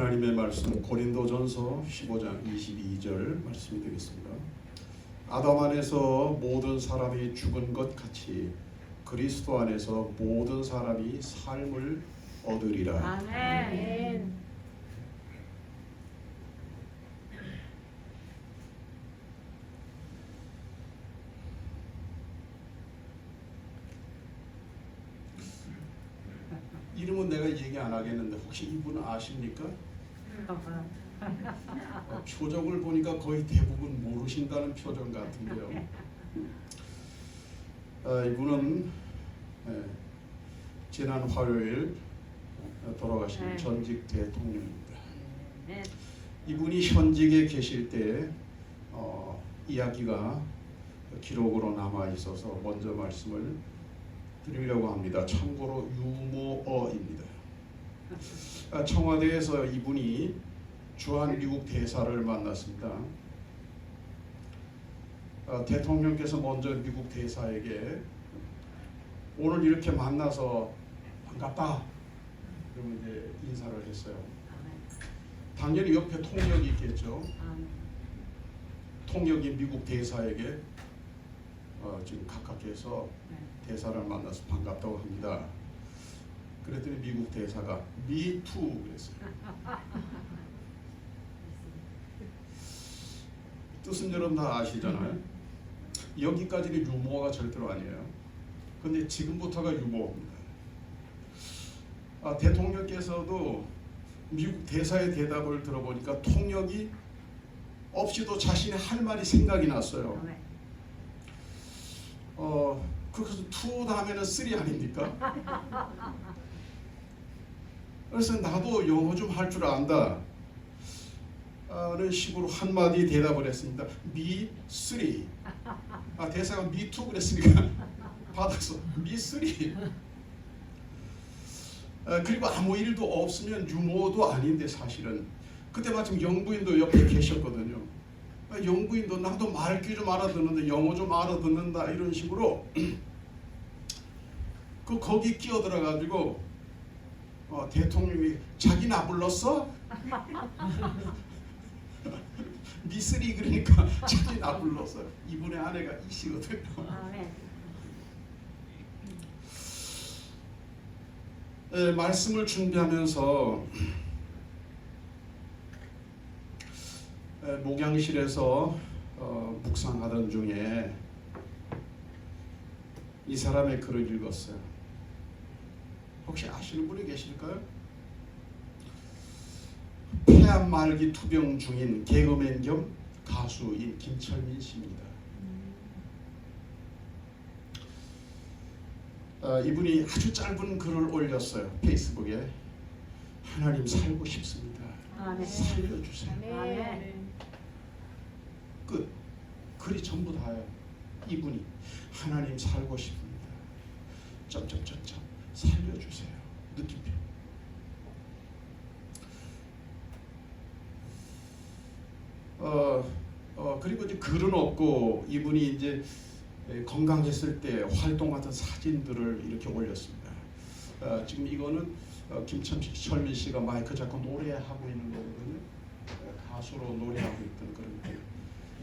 하나님의 말씀 고린도전서 15장 22절 말씀이 되겠습니다. 아담 안에서 모든 사람이 죽은 것 같이 그리스도 안에서 모든 사람이 삶을 얻으리라. 아멘. 이름은 내가 얘기 안 하겠는데 혹시 이분 아십니까? 표정을 보니까 거의 대부분 모르신다는 표정 같은데요. 이분은 지난 화요일 돌아가신 전직 대통령입니다. 이분이 현직에 계실 때 이야기가 기록으로 남아 있어서 먼저 말씀을 드리려고 합니다. 참고로 유모어입니다. 청와대에서 이분이 주한 미국 대사를 만났습니다. 대통령께서 먼저 미국 대사에게 오늘 이렇게 만나서 반갑다 그러면 이제 인사를 했어요. 당연히 옆에 통역이 있겠죠. 통역이 미국 대사에게 지금 가깝게서 대사를 만나서 반갑다고 합니다. 그랬더니 미국 대사가 Me too 그랬어요. 뜻은 여러분 다 아시잖아요. 여기까지는 유머가 절대로 아니에요. 근데 지금부터가 유머입니다. 대통령께서도 미국 대사의 대답을 들어보니까 통역이 없이도 자신의 할 말이 생각이 났어요. 그래서 투 다음에는 쓰리 아닙니까? 그래서 나도 영어 좀 할 줄 안다 는 식으로 한마디 대답을 했습니다. Me three. 대사가 me two 그랬으니까 받아서 me three. 그리고 아무 일도 없으면 유머도 아닌데 사실은 그때 마침 영부인도 옆에 계셨거든요. 영부인도 나도 말귀 좀 알아듣는데 영어 좀 알아듣는다 이런 식으로 거기 끼어들어가지고 대통령이 자기 나 불렀어? 미쓰리 그러니까 자기 나 불렀어요. 이분의 아내가 이시거든요. 말씀을 준비하면서 목양실에서 묵상하던 중에 이 사람의 글을 읽었어요. 혹시 아시는 분이 계실까요? 폐암 말기 투병 중인 개그맨 겸 가수인 김철민 씨입니다. 이분이 아주 짧은 글을 올렸어요. 페이스북에. 하나님 살고 싶습니다. 살려주세요. 끝. 글이 전부 다예요. 이분이 하나님 살고 싶습니다. 점점점점 살려주세요. 느낌표. 그리고 이제 글은 없고 이분이 이제 건강했을 때 활동하던 사진들을 이렇게 올렸습니다. 지금 이거는 김철민 씨가 마이크 잡고 노래하고 있는 거거든요. 가수로 노래하고 있던 그런 게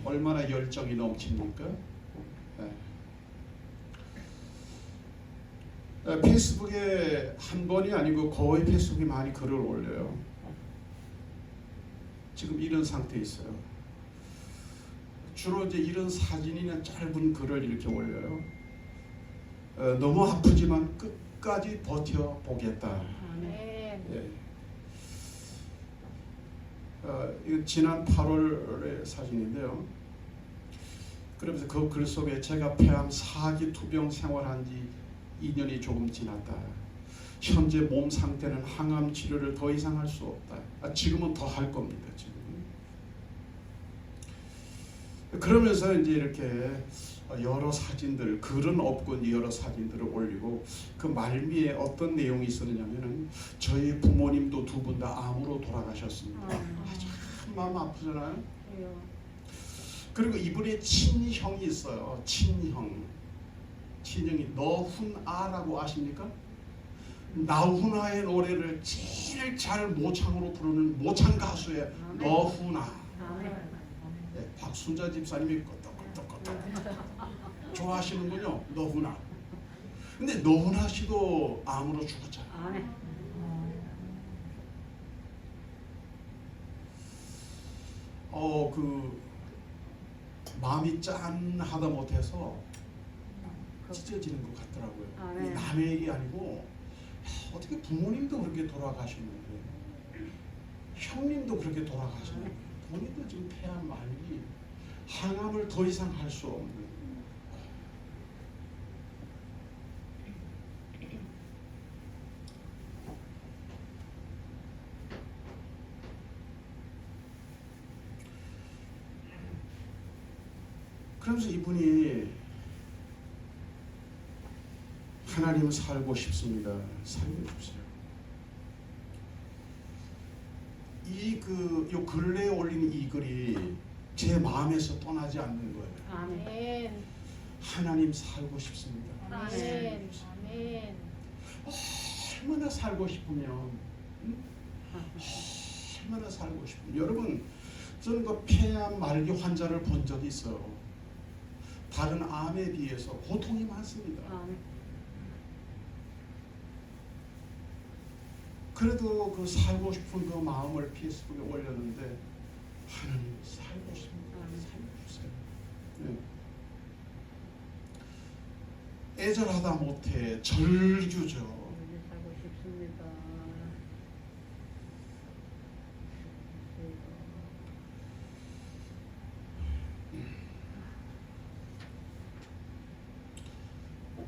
얼마나 열정이 넘칩니까? 페이스북에 한 번이 아니고 거의 페이스북에 많이 글을 올려요. 지금 이런 상태에 있어요. 주로 이제 이런 사진이나 짧은 글을 이렇게 올려요. 너무 아프지만 끝까지 버텨 보겠다. 예. 이거 지난 8월의 사진인데요. 그러면서 그 글 속에 제가 폐암 4기 투병 생활한 지 2년이 조금 지났다. 현재 몸 상태는 항암 치료를 더 이상 할 수 없다. 지금은 더 할 겁니다. 지금. 그러면서 이제 이렇게 여러 사진들, 글은 없고 여러 사진들을 올리고 그 말미에 어떤 내용이 있었냐면은 저희 부모님도 두 분 다 암으로 돌아가셨습니다. 참 마음 아프잖아요. 그리고 이분의 친형이 있어요. 친형이 너훈아라고 아십니까? 나훈아의 노래를 제일 잘 모창으로 부르는 모창 가수의 너훈아. 네, 박순자 집사님이 끄떡끄떡끄떡 좋아하시는군요. 너훈아. 근데 너훈아 씨도 암으로 죽었잖아요. 그 마음이 짠하다 못해서 찢어지는 것 같더라고요. 이 남의 얘기 아니고 어떻게 부모님도 그렇게 돌아가셨는데 형님도 그렇게 돌아가셨는데 본인도 지금 폐암 말기 항암을 더 이상 할 수 없는. 그러면서 이분이 하나님 살고 싶습니다. 살려주세요. 요 근래에 올린 이 글이 제 마음에서 떠나지 않는 거예요. 아멘. 하나님 살고 싶습니다. 아멘. 아멘. 얼마나 살고 싶으면, 얼마나 살고 싶으면. 여러분, 저는 그 폐암 말기 환자를 본 적이 있어요. 다른 암에 비해서 고통이 많습니다. 그래도 그 살고 싶은 그 마음을 페이스북에 올렸는데 하나님 살고 싶습니다. 살려주세요. 네. 애절하다 못해 절규죠. 살고 싶습니다.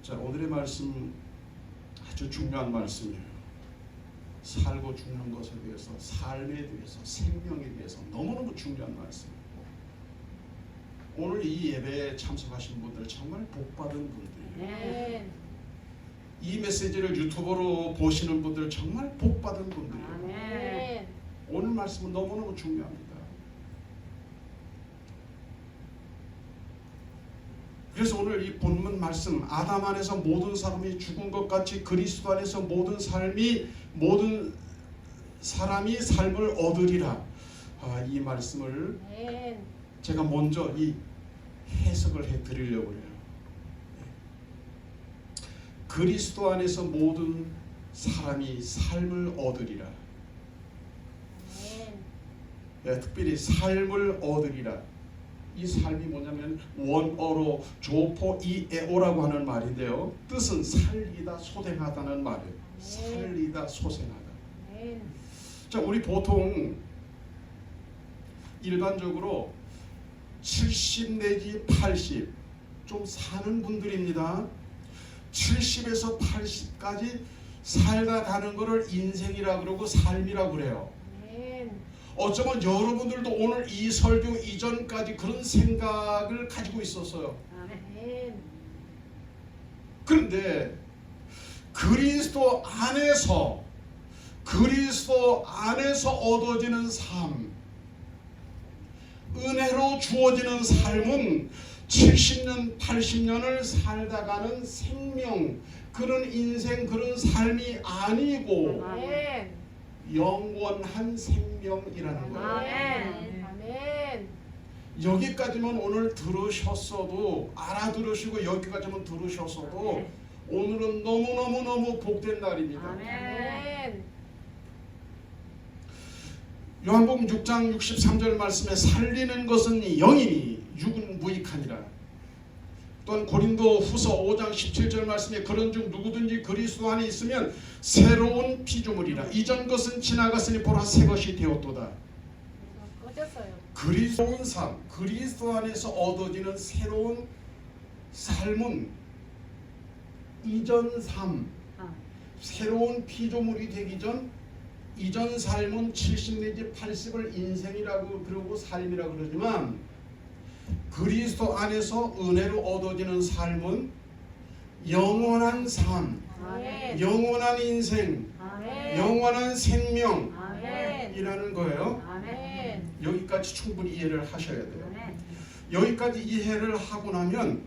자, 오늘의 말씀 아주 중요한 말씀이에요. 살고 죽는 것에 대해서, 삶에 대해서, 생명에 대해서 너무너무 중요한 말씀이고, 오늘 이 예배에 참석하신 분들 정말 복받은 분들이에요. 이 메시지를 유튜브로 보시는 분들 정말 복받은 분들이에요. 오늘 말씀은 너무너무 중요합니다. 그래서 오늘 이 본문 말씀, 아담 안에서 모든 사람이 죽은 것 같이 그리스도 안에서 모든 사람이 삶을 얻으리라. 이 말씀을 제가 먼저 이 해석을 해드리려고 해요. 그리스도 안에서 모든 사람이 삶을 얻으리라. 특별히 삶을 얻으리라. 이 삶이 뭐냐면 원어로 조포 이에오라고 하는 말인데요. 뜻은 살리다 소생하다는 말이에요. 살리다 소생하다. 자, 우리 보통 일반적으로 70 내지 80 좀 사는 분들입니다. 70에서 80까지 살다 가는 거를 인생이라 그러고 삶이라 그래요. 어쩌면 여러분들도 오늘 이 설교 이전까지 그런 생각을 가지고 있었어요. 그런데 그리스도 안에서 얻어지는 삶, 은혜로 주어지는 삶은 70년, 80년을 살다가는 생명, 그런 인생, 그런 삶이 아니고 영원한 생명이라는 거예요. 아멘. 여기까지만 오늘 들으셨어도, 알아들으시고 여기까지만 들으셨어도 오늘은 너무너무 복된 날입니다. 아멘. 요한복음 6장 63절 말씀에 살리는 것은 영이니 육은 무익하니라. 또한 고린도 후서 5장 17절 말씀에 그런즉 누구든지 그리스도 안에 있으면 새로운 피조물이라. 이전 것은 지나갔으니 보라 새 것이 되었도다. 그리스도인 삶, 그리스도 안에서 얻어지는 새로운 삶은 이전 삶, 새로운 피조물이 되기 전 이전 삶은 70 내지 80을 인생이라고 그러고 삶이라고 그러지만, 그리스도 안에서 은혜로 얻어지는 삶은 영원한 삶, 영원한 인생, 영원한 생명이라는 거예요. 여기까지 충분히 이해를 하셔야 돼요. 여기까지 이해를 하고 나면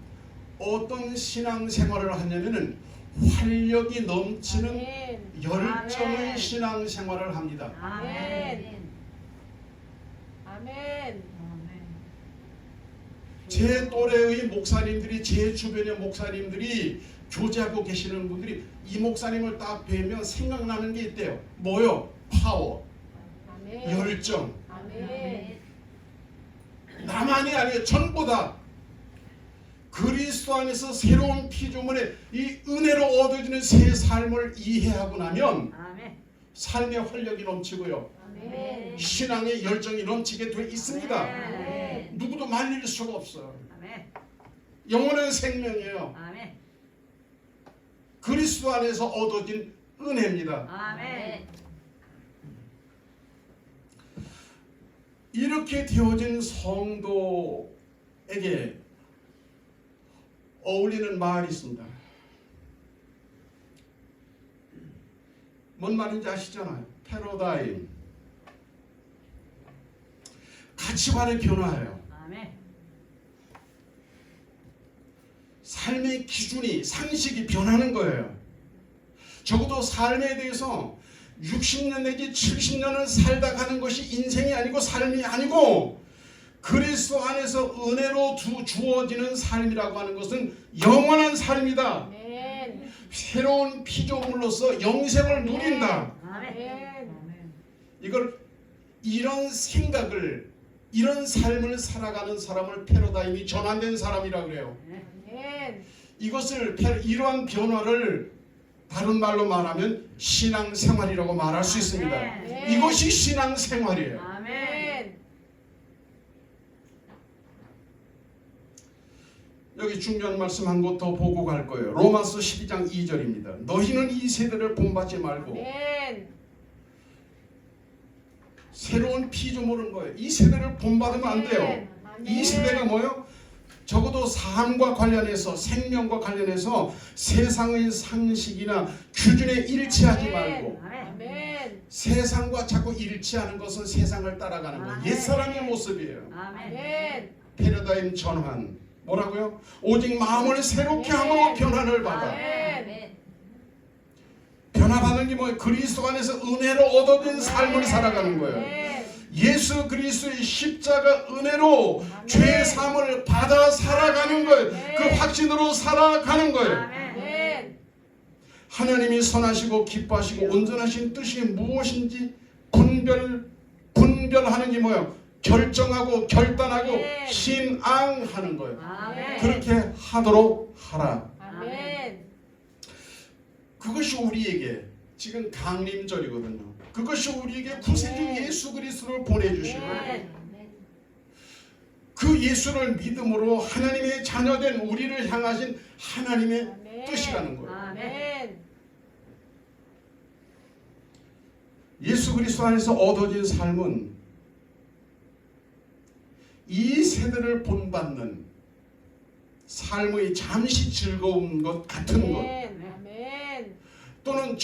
어떤 신앙생활을 하냐면은 활력이 넘치는 아멘. 열정의 아멘. 신앙생활을 합니다. 아멘. 아멘. 제 또래의 목사님들이, 제 주변의 목사님들이, 교제하고 계시는 분들이 이 목사님을 딱 뵈면 생각나는 게 있대요. 뭐요? 파워, 아멘. 열정. 아멘. 나만이 아니에요. 전부 다 그리스도 안에서 새로운 피조물의 이 은혜로 얻어지는 새 삶을 이해하고 나면 삶의 활력이 넘치고요, 아멘. 신앙의 열정이 넘치게 돼 있습니다. 아멘. 누구도 말릴 수가 없어요. 영원한 생명이에요. 그리스도 안에서 얻어진 은혜입니다. 이렇게 되어진 성도에게 어울리는 말이 있습니다. 뭔 말인지 아시잖아요. 패러다임. 가치관의 변화예요. 삶의 기준이, 상식이 변하는 거예요. 적어도 삶에 대해서 60년 내지 70년을 살다 가는 것이 인생이 아니고 삶이 아니고, 그리스도 안에서 은혜로 주어지는 삶이라고 하는 것은 영원한 삶이다. 아멘. 새로운 피조물로서 영생을 누린다. 아멘. 이걸, 이런 생각을, 이런 삶을 살아가는 사람을 패러다임이 전환된 사람이라고 그래요. 아멘. 이것을, 이러한 변화를 다른 말로 말하면 신앙생활이라고 말할 수 있습니다. 아멘. 이것이 신앙생활이에요. 아멘. 여기 중요한 말씀 한 곳 더 보고 갈 거예요. 로마서 12장 2절입니다. 너희는 이 세대를 본받지 말고 아멘. 새로운 피조물은 거예요. 이 세대를 본받으면 안 돼요. 아멘. 이 세대가 뭐예요? 적어도 삶과 관련해서, 생명과 관련해서 세상의 상식이나 규준에 일치하지 말고, 아멘. 세상과 자꾸 일치하는 것은 세상을 따라가는 거예요. 옛사람의 모습이에요. 아멘. 패러다임 전환. 뭐라고요? 오직 마음을 새롭게 함으로 변화를 받아. 아멘. 변화받는 게 뭐예요? 그리스도 안에서 은혜로 얻어진 삶을 살아가는 거예요. 아멘. 예수 그리스도의 십자가 은혜로 아멘. 죄 사함을 받아 살아가는 거예요. 아멘. 그 확신으로 살아가는 거예요. 아멘. 하나님이 선하시고 기뻐하시고 온전하신 뜻이 무엇인지 분별하는 게 뭐예요? 결정하고 결단하고 아멘. 신앙하는 거예요. 아멘. 그렇게 하도록 하라. 아멘. 그것이 우리에게 지금 강림절이거든요. 그것이 우리에게 구세주 예수 그리스도를 보내주신 거예요. 아멘. 그 예수를 믿음으로 하나님의 자녀된 우리를 향하신 하나님의 아멘. 뜻이라는 거예요. 아멘. 예수 그리스도 안에서 얻어진 삶은 이 세대를 본받는 삶의 잠시 즐거운 것 같은 것, 아멘. 또는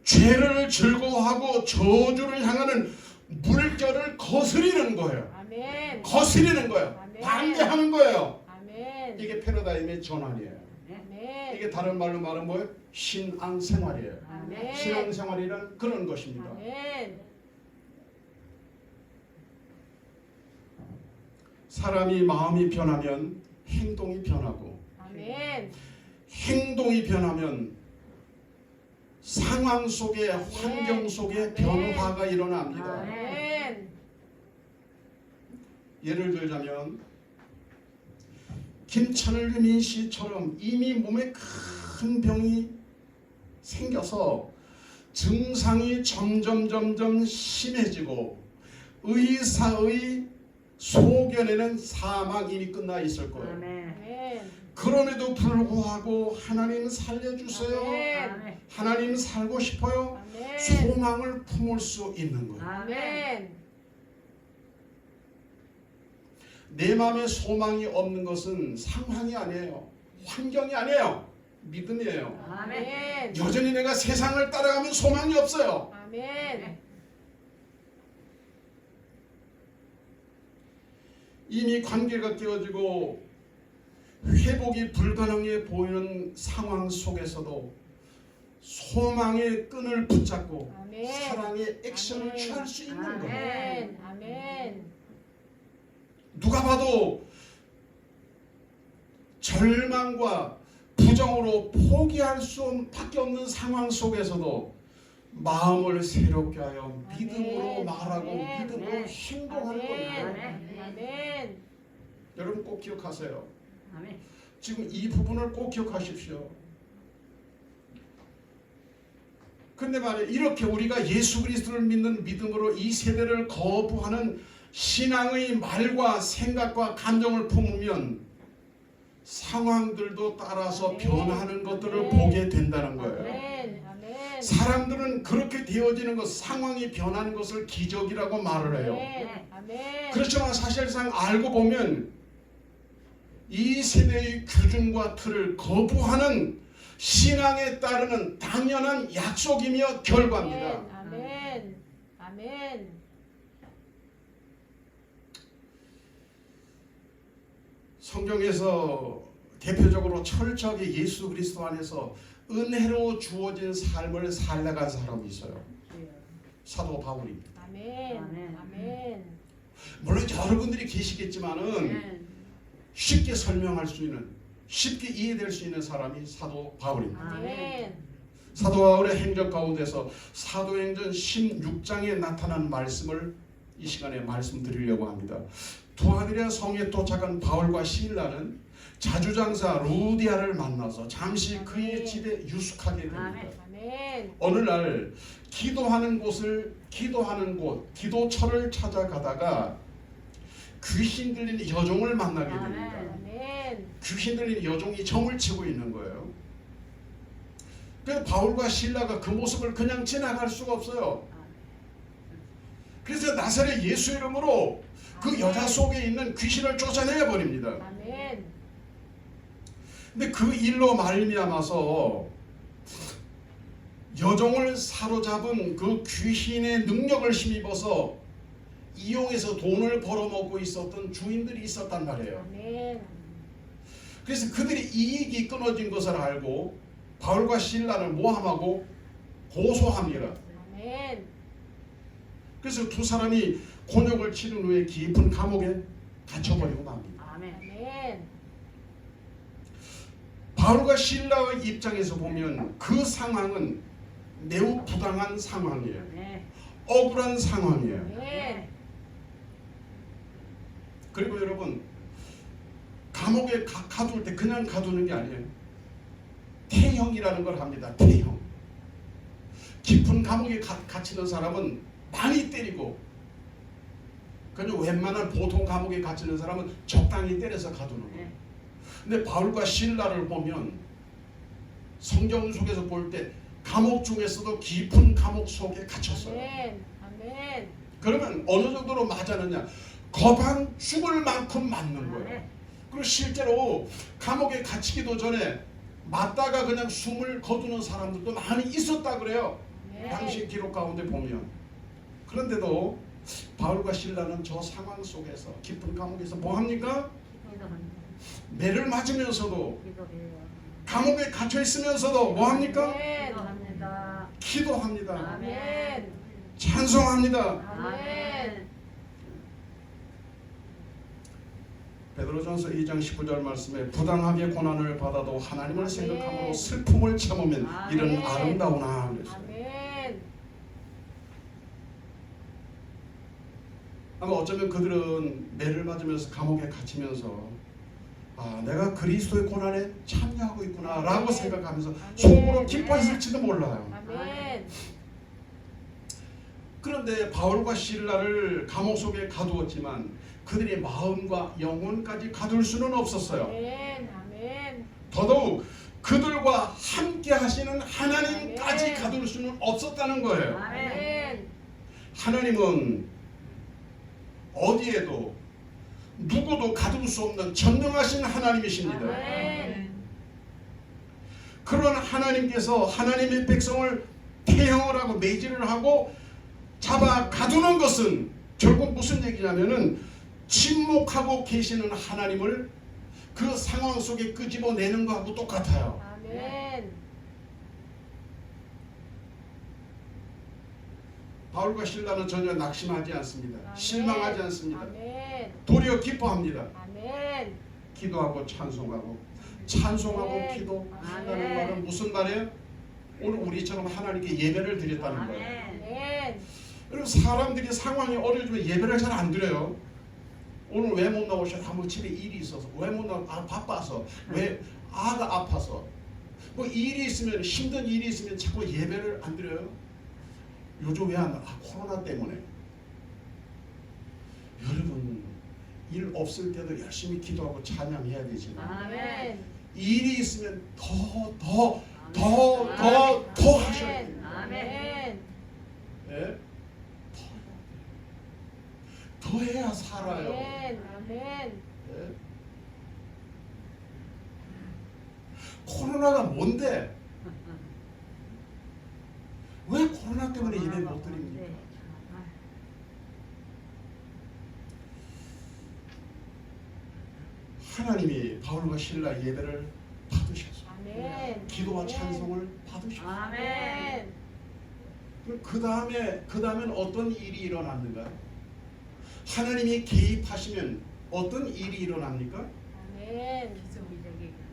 죄를 즐거워하고 저주를 향하는 물결을 거스리는 거예요. 아멘. 거스리는 거예요. 아멘. 반대하는 거예요. 아멘. 이게 패러다임의 전환이에요. 아멘. 이게 다른 말로 말하면 뭐예요? 신앙생활이에요. 아멘. 신앙생활이란 그런 것입니다. 아멘. 사람이 마음이 변하면 행동이 변하고, 아멘. 행동이 변하면 상황 속에, 환경 속에 변화가 일어납니다. 아멘. 예를 들자면 김천을민 씨처럼 이미 몸에 큰 병이 생겨서 증상이 점점 심해지고 의사의 소견에는 사망 이미 끝나 있을 거예요. 아멘. 그럼에도 불구하고 하나님 살려주세요. 아멘. 하나님 살고 싶어요. 아멘. 소망을 품을 수 있는 거예요. 아멘. 내 마음에 소망이 없는 것은 상황이 아니에요. 환경이 아니에요. 믿음이에요. 아멘. 여전히 내가 세상을 따라가면 소망이 없어요. 아멘. 이미 관계가 깨어지고 회복이 불가능해 보이는 상황 속에서도 소망의 끈을 붙잡고 아멘. 사랑의 액션을 아멘. 취할 수 있는 거예요. 아멘. 아멘. 누가 봐도 절망과 부정으로 포기할 수밖에 없는 상황 속에서도 마음을 새롭게 하여 믿음으로 아멘. 말하고 아멘. 믿음으로 행동하는 아멘. 거예요. 아멘. 여러분 꼭 기억하세요. 아멘. 지금 이 부분을 꼭 기억하십시오. 근데 말이에요, 이렇게 우리가 예수 그리스도를 믿는 믿음으로 이 세대를 거부하는 신앙의 말과 생각과 감정을 품으면 상황들도 따라서 아멘. 변하는 것들을 아멘. 보게 된다는 거예요. 아멘. 아멘. 사람들은 그렇게 되어지는 것, 상황이 변하는 것을 기적이라고 말을 해요. 아멘. 아멘. 그렇지만 사실상 알고 보면 이 세대의 규준과 틀을 거부하는 신앙에 따르는 당연한 약속이며 결과입니다. 아멘. 아멘. 성경에서 대표적으로 철저하게 예수 그리스도 안에서 은혜로 주어진 삶을 살아간 사람이 있어요. 사도 바울입니다. 아멘. 아멘. 물론 여러분들이 계시겠지만은 쉽게 설명할 수 있는, 쉽게 이해될 수 있는 사람이 사도 바울입니다. 아멘. 사도 바울의 행적 가운데서 사도행전 16장에 나타난 말씀을 이 시간에 말씀드리려고 합니다. 두아디라 성에 도착한 바울과 실라는 자주장사 루디아를 만나서 잠시 그의 집에 유숙하게 됩니다. 아멘. 어느 날 기도하는 곳, 기도처를 찾아가다가 귀신 들린 여종을 만나게 됩니다. 아멘. 귀신 들린 여종이 점을 치고 있는 거예요. 그래서 바울과 실라가 그 모습을 그냥 지나갈 수가 없어요. 그래서 나사렛 예수 이름으로 그 여자 속에 있는 귀신을 쫓아내 버립니다. 아멘. 근데 그 일로 말미암아서 여종을 사로잡은 그 귀신의 능력을 힘입어서 이용해서 돈을 벌어먹고 있었던 주인들이 있었단 말이에요. 아멘. 그래서 그들이 이익이 끊어진 것을 알고 바울과 실라를 모함하고 고소합니다. 아멘. 그래서 두 사람이 곤욕을 치른 후에 깊은 감옥에 갇혀버리고 맙니다. 아멘. 바울과 실라의 입장에서 보면 그 상황은 매우 부당한 상황이에요. 억울한 상황이에요. 아멘. 그리고 여러분, 감옥에 가둘 때 그냥 가두는 게 아니에요. 태형이라는 걸 합니다. 태형. 깊은 감옥에 갇히는 사람은 많이 때리고, 그냥 웬만한 보통 감옥에 갇히는 사람은 적당히 때려서 가두는 거예요. 근데 바울과 실라를 보면 성경 속에서 볼 때 감옥 중에서도 깊은 감옥 속에 갇혔어요. 아멘. 아멘. 그러면 어느 정도로 맞았느냐? 거반 죽을 만큼 맞는 거예요. 그리고 실제로 감옥에 갇히기도 전에 맞다가 그냥 숨을 거두는 사람들도 많이 있었다 그래요. 당시 기록 가운데 보면. 그런데도 바울과 실라는 저 상황 속에서 깊은 감옥에서 뭐 합니까? 매를 맞으면서도 감옥에 갇혀 있으면서도 뭐 합니까? 기도합니다. 아멘. 찬송합니다. 아멘. 베드로전서 2장 19절 말씀에 부당하게 고난을 받아도 하나님을 아멘. 생각함으로 슬픔을 참으면 이런 아멘. 아름다우나 그랬어요. 아멘. 아마 어쩌면 그들은 매를 맞으면서 감옥에 갇히면서 내가 그리스도의 고난에 참여하고 있구나 라고 아멘. 생각하면서 아멘. 속으로 기뻐했을지도 몰라요. 아멘. 그런데 바울과 실라를 감옥 속에 가두었지만 그들의 마음과 영혼까지 가둘 수는 없었어요. 아멘. 아멘. 더더욱 그들과 함께 하시는 하나님까지 아멘. 가둘 수는 없었다는 거예요. 아멘. 하나님은 어디에도 누구도 가둘 수 없는 전능하신 하나님이십니다. 아멘. 그런 하나님께서 하나님의 백성을 태형을 하고 매질을 하고 잡아 가두는 것은 결국 무슨 얘기냐면은 침묵하고 계시는 하나님을 그 상황 속에 끄집어내는 거하고 똑같아요. 아멘. 바울과 실라는 전혀 낙심하지 않습니다. 아멘. 실망하지 않습니다. 아멘. 도리어 기뻐합니다. 아멘. 기도하고 찬송하고 찬송하고 아멘. 기도한다는 아멘. 말은 무슨 말이에요? 오늘 우리처럼 하나님께 예배를 드렸다는 거예요. 아멘. 여러분 사람들이 상황이 어려우면 예배를 잘 안 드려요. 오늘 왜 못 나오셨어? 뭐 집에 일이 있어서. 왜 못 나오? 바빠서. 왜 아가 아파서. 뭐 일이 있으면 힘든 일이 있으면 자꾸 예배를 안 드려요. 요즘 왜 안 나와? 코로나 때문에. 여러분 일 없을 때도 열심히 기도하고 찬양해야 되지만 아멘. 일이 있으면 더 하셔야 됩니다. 아멘. 예? 더 해야 살아요. 아멘. 아멘. 예? 코로나가 뭔데? 왜 코로나 때문에 예배 못 드립니까? 하나님이 바울과 실라 예배를 받으셨어요. 아멘. 기도와 찬송을 받으셨어요. 아멘. 그 다음엔 어떤 일이 일어났는가? 하나님이 개입하시면 어떤 일이 일어납니까? 아멘.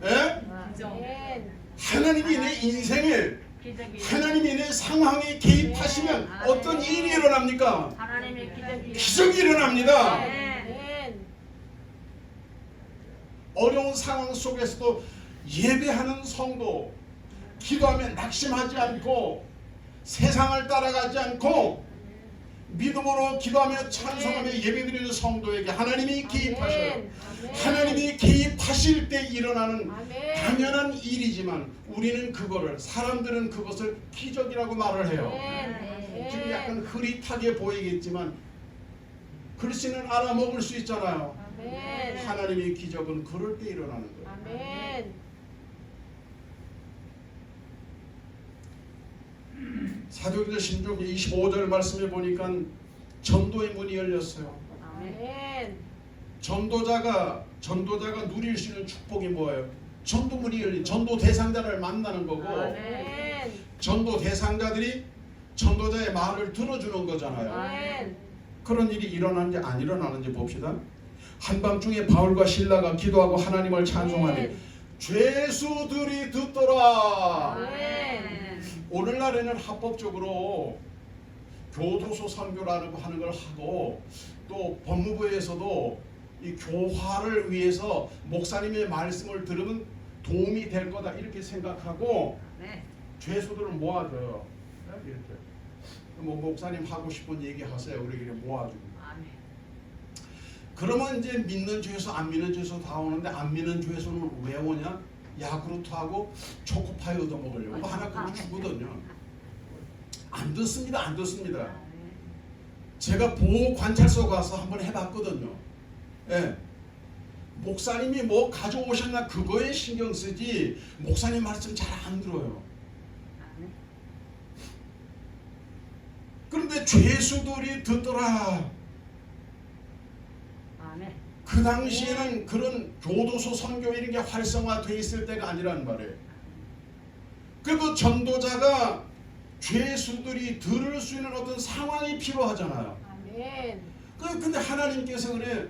예? 아멘. 하나님이 내 인생에 하나님이 내 상황에 개입하시면 어떤 일이 일어납니까? 하나님의 기적이 기적이 일어납니다. 아멘. 어려운 상황 속에서도 예배하는 성도, 기도하면 낙심하지 않고 세상을 따라가지 않고 믿음으로 기도하며 찬송하며 예배드리는 성도에게 하나님이 개입하셔요. 아멘. 하나님이 개입하실 때 일어나는 아멘. 당연한 일이지만 우리는 그거를, 사람들은 그것을 기적이라고 말을 해요. 아멘. 지금 약간 흐릿하게 보이겠지만 글씨는 알아먹을 수 있잖아요. 아멘. 하나님의 기적은 그럴 때 일어나는 거예요. 아멘. 사도행전 신종 25절 말씀에 보니까 전도의 문이 열렸어요. 아멘. 전도자가 누릴 수 있는 축복이 뭐예요? 전도 문이 열린, 전도 대상자를 만나는 거고 아멘. 전도 대상자들이 전도자의 말을 들어주는 거잖아요. 아멘. 그런 일이 일어나는지 안 일어나는지 봅시다. 한밤중에 바울과 실라가 기도하고 하나님을 찬송하니 죄수들이 듣더라. 아멘. 오늘날에는 합법적으로 교도소 선교라는 하는 걸 하고 또 법무부에서도 이 교화를 위해서 목사님의 말씀을 들으면 도움이 될 거다 이렇게 생각하고 죄수들을 모아줘요. 이렇게 뭐 목사님 하고 싶은 얘기 하세요. 우리끼리 모아주고. 그러면 이제 믿는 죄수 안 믿는 죄수 다 오는데 안 믿는 죄수는 왜 오냐? 야구르트하고 초코파이 얻어 먹으려고 뭐 하나 그거 주거든요. 안 듣습니다. 안 듣습니다. 제가 보호 관찰소 가서 한번 해봤거든요. 예. 목사님이 뭐 가져오셨나 그거에 신경 쓰지 목사님 말씀 잘 안 들어요. 그런데 죄수들이 듣더라. 그 당시에는 그런 교도소 선교 이런 게 활성화돼 있을 때가 아니라는 말이에요. 그리고 전도자가 죄수들이 들을 수 있는 어떤 상황이 필요하잖아요. 아멘. 근데 하나님께서 그래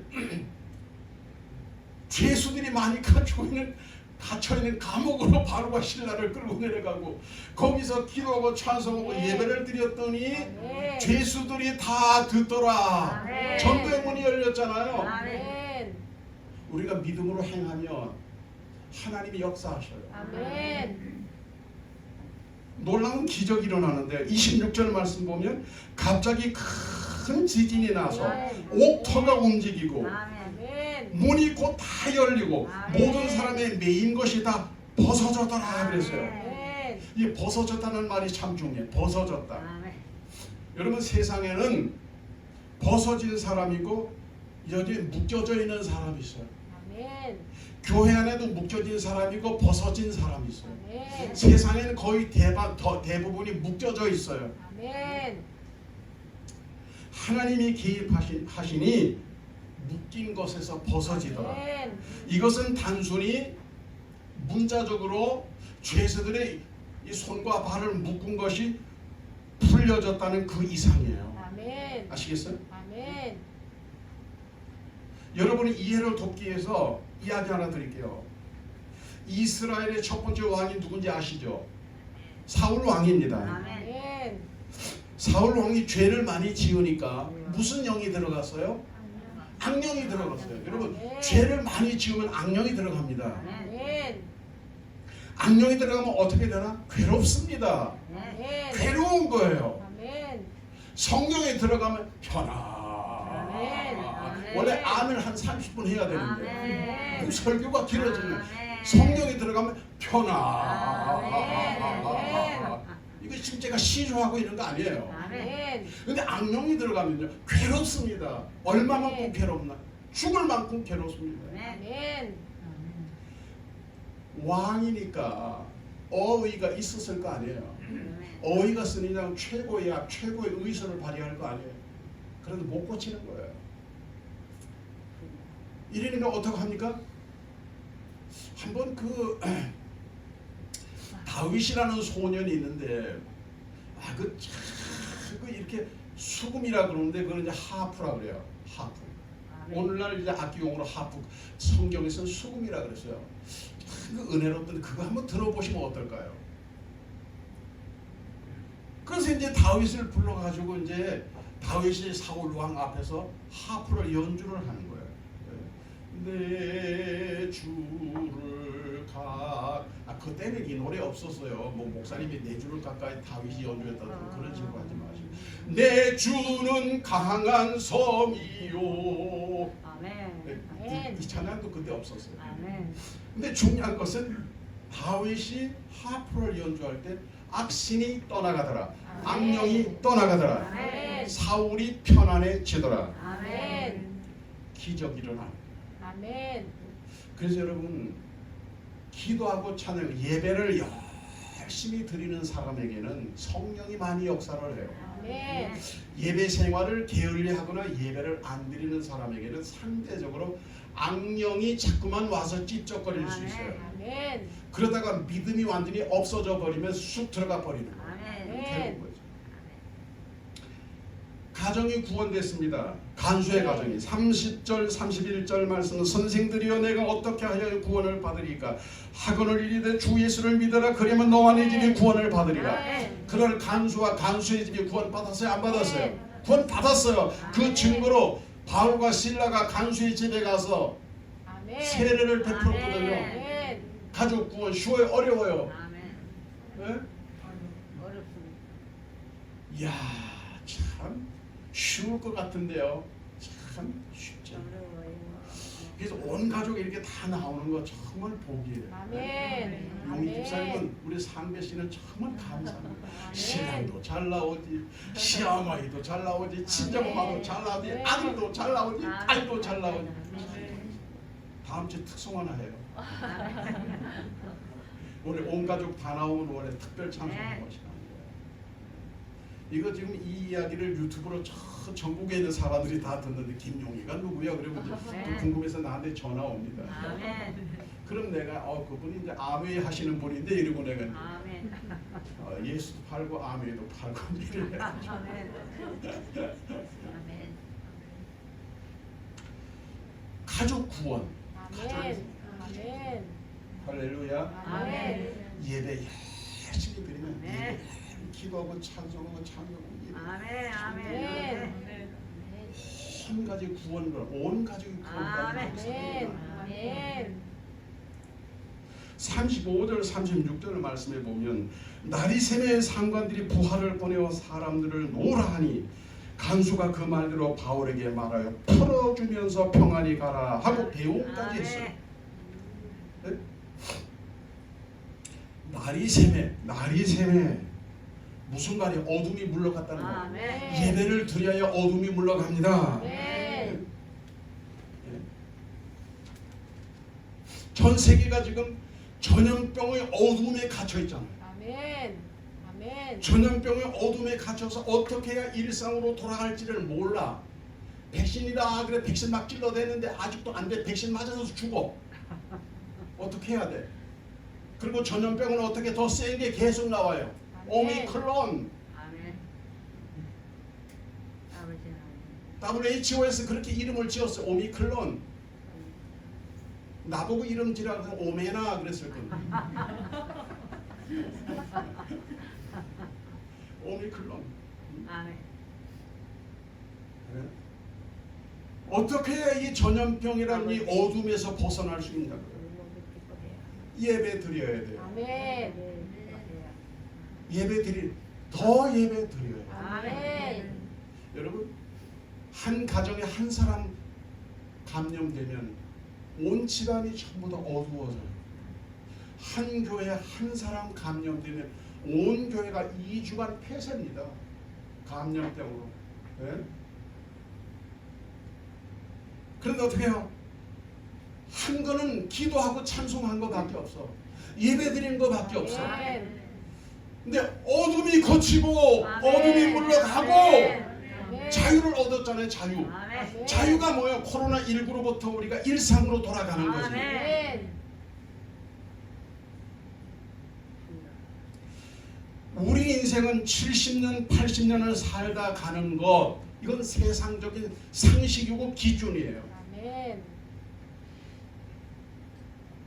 죄수들이 많이 갇혀있는 감옥으로 바울과 실라를 끌고 내려가고 거기서 기도하고 찬송하고 예배를 드렸더니 아멘. 죄수들이 다 듣더라. 아멘. 전도의 문이 열렸잖아요. 아멘. 우리가 믿음으로 행하면 하나님이 역사하셔요. 아멘. 놀라운 기적이 일어나는데 26절 말씀 보면 갑자기 큰 지진이 나서 옥터가 움직이고 아멘. 문이 곧 다 열리고 모든 사람의 메인 것이 다 벗어졌더라 그랬어요. 아멘. 이 벗어졌다는 말이 참 중요해요. 벗어졌다. 여러분 세상에는 벗어진 사람이고 여기 묶여져 있는 사람이 있어요. 아멘. 교회 안에도 묶여진 사람이고 벗어진 사람이 있어요. 아멘. 세상에는 거의 대부분이 묶여져 있어요. 아멘. 하나님이 개입하시니 묶인 것에서 벗어지더라. 아멘. 이것은 단순히 문자적으로 죄수들의 이 손과 발을 묶은 것이 풀려졌다는 그 이상이에요. 아멘. 아시겠어요? 아멘. 여러분의 이해를 돕기 위해서 이야기 하나 드릴게요. 이스라엘의 첫 번째 왕이 누군지 아시죠? 사울 왕입니다. 아멘. 사울 왕이 죄를 많이 지으니까 무슨 영이 들어갔어요? 악령이 들어갔어요. 여러분, 죄를 많이 지으면 악령이 들어갑니다. 아멘. 악령이 들어가면 어떻게 되나? 괴롭습니다. 아멘. 괴로운 거예요. 아멘. 성령이 들어가면 편안. 아멘. 원래 안을 한 30분 해야 되는데 아멘. 그 설교가 길어지면 아멘. 성령이 들어가면 편안. 아멘. 이거 지금 제가 시조하고 있는 거 아니에요. 아멘. 근데 악령이 들어가면요 괴롭습니다. 얼마만큼 괴롭나? 죽을 만큼 괴롭습니다. 아멘. 왕이니까 어의가 있었을 거 아니에요. 어의가 쓰니까 최고의 약, 최고의 의사를 발휘할 거 아니에요. 그래도 못 고치는 거예요. 이러니까 어떻게 합니까? 한번 그 다윗이라는 소년이 있는데 그 이렇게 수금이라 그러는데 그건 이제 하프라 그래요. 하프. 오늘날 이제 악기용으로 하프. 성경에서는 수금이라 그랬어요. 그 은혜롭던 그거 한번 들어보시면 어떨까요? 그래서 이제 다윗을 불러가지고 이제 다윗이 사울 왕 앞에서 하프를 연주를 하는 거예요. 내 주를 그때는 이 노래 없었어요. 뭐 목사님이 내 주를 가까이 다윗이 연주했다고 그런 식으로 하지 마시고 내 주는 강한 섬이요. 아멘. 이 찬양도 그때 없었어요. 아멘. 근데 중요한 것은 다윗이 하프를 연주할 때 악신이 떠나가더라. 악령이 떠나가더라. 아멘. 사울이 편안해지더라. 아멘. 기적이 일어나. 아멘. 그래서 여러분 기도하고 찬양 예배를 열심히 드리는 사람에게는 성령이 많이 역사를 해요. 아멘. 예배 생활을 게을리하거나 예배를 안 드리는 사람에게는 상대적으로 악령이 자꾸만 와서 찝쩍거릴 수 있어요. 아멘. 그러다가 믿음이 완전히 없어져 버리면 쑥 들어가 버리는 거예요. 아멘. 결국 거죠. 가정이 구원됐습니다. 간수의 가정이 30절 31절 말씀은 선생들이여 내가 어떻게 하여 구원을 받으리까 하거늘 이르되 주 예수를 믿어라 그러면 너와 네 집이 구원을 받으리라. 아멘. 그럴 간수와 간수의 집이 구원 받았어요? 안 받았어요? 구원 받았어요. 그 증거로 바울과 실라가 간수의 집에 가서 아멘. 세례를 베풀었거든요. 아멘. 가족 구원 쉬워요? 어려워요? 아멘. 네? 어렵습니다. 이야 참 쉬울 것 같은데요. 참 쉽지 않아요. 어려워요. 그래서 온 가족이 이렇게 다 나오는 거 정말 복이에요. 아멘. 용희 집사님은 우리 상배 씨는 정말 감사합니다. 신랑도 잘 나오지, 시어머니도 잘 나오지, 친정엄마도 잘 나오지, 아들도 잘 나오지, 딸도 잘 나오지. 다음 주에 특송 하나 해요. 우리 온 가족 다 나오면 원래 특별 참석하는 것이랍니다. 이거 지금 이 이야기를 유튜브로 전국에 있는 사람들이 다 듣는데 김용희가 누구야? 그리고 이제 또 궁금해서 나한테 전화 옵니다. 아멘. 그럼 내가 그분이 이제 아메이 하시는 분인데 이러고 내가 아멘. 예수도 팔고 아메이도 팔고 이래. 아멘. 아멘. 가족 구원. 아멘. 아멘. 할렐루야. 아멘. 예배 열심히 드리면 네. 예배 기도하고 찬송하고 찬양하고 예배. 아멘. 아멘. 아멘. 한 가지 구원을 온 가족이 구원받는 아멘. 역사입니다. 아멘. 35절 36절 말씀에 보면 나리샘의 상관들이 부하를 보내어 사람들을 놓으라 하니 간수가 그 말대로 바울에게 말하여 풀어주면서 평안히 가라 하고 배움까지 했어요. 네? 나리샘에 무슨 말이에요? 어둠이 물러갔다는 거예요. 아멘. 예배를 드려야 어둠이 물러갑니다. 아멘. 전 세계가 지금 전염병의 어둠에 갇혀 있잖아요. 아멘. 아멘. 전염병의 어둠에 갇혀서 어떻게 해야 일상으로 돌아갈지를 몰라 백신이다 그래 백신 막 찔러대는데 아직도 안 돼. 백신 맞아서 죽어. 어떻게 해야 돼? 그리고 전염병은 어떻게 더 센 게 계속 나와요. 오미크론. 아멘. 아버지 하나님. WHO에서 그렇게 이름을 지었어. 오미크론. 나보고 이름 지라고 오메나 그랬을 건데. 오미크론. 아멘. 네? 어떻게 해야 이 전염병이라는 이 어둠에서 벗어날 수 있냐고요. 예배 드려야 돼요. 아멘. 예배 더 예배 드려야 돼요. 아멘. 여러분 한 가정에 한 사람 감염되면 온 집안이 전부 다 어두워져요. 한 교회에 한 사람 감염되면 온 교회가 2주간 폐쇄입니다. 감염병으로. 네? 그런데 어떻게 해요? 한 거는 기도하고 찬송한 거밖에 없어. 예배 드리는 거밖에 없어. 아멘. 근데 어둠이 거치고 아멘. 어둠이 물러가고 아멘. 자유를 얻었잖아요. 자유. 아멘. 자유가 뭐예요? 코로나19로부터 우리가 일상으로 돌아가는 거죠. 아멘. 우리 인생은 70년, 80년을 살다 가는 것, 이건 세상적인 상식이고 기준이에요. 아멘.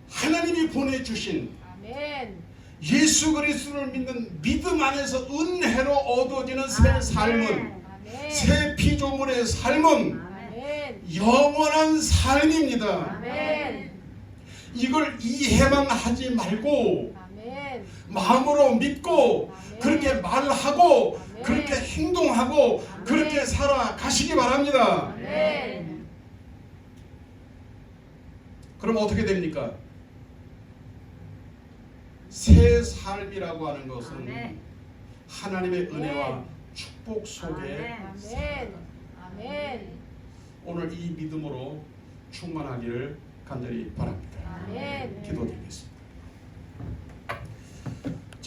하나님이 보내주신 아멘. 예수 그리스도를 믿는 믿음 안에서 은혜로 얻어지는 새 삶은, 아멘. 새 피조물의 삶은 아멘. 영원한 삶입니다. 아멘. 이걸 이해만 하지 말고 아멘. 마음으로 믿고 아멘. 그렇게 말하고 아멘. 그렇게 행동하고 아멘. 그렇게 살아가시기 바랍니다. 아멘. 그럼 어떻게 됩니까? 새 삶이라고 하는 것은 아멘. 하나님의 아멘. 은혜와 축복 속에 아멘. 아멘. 오늘 이 믿음으로 충만하기를 간절히 바랍니다. 아멘. 기도드리겠습니다.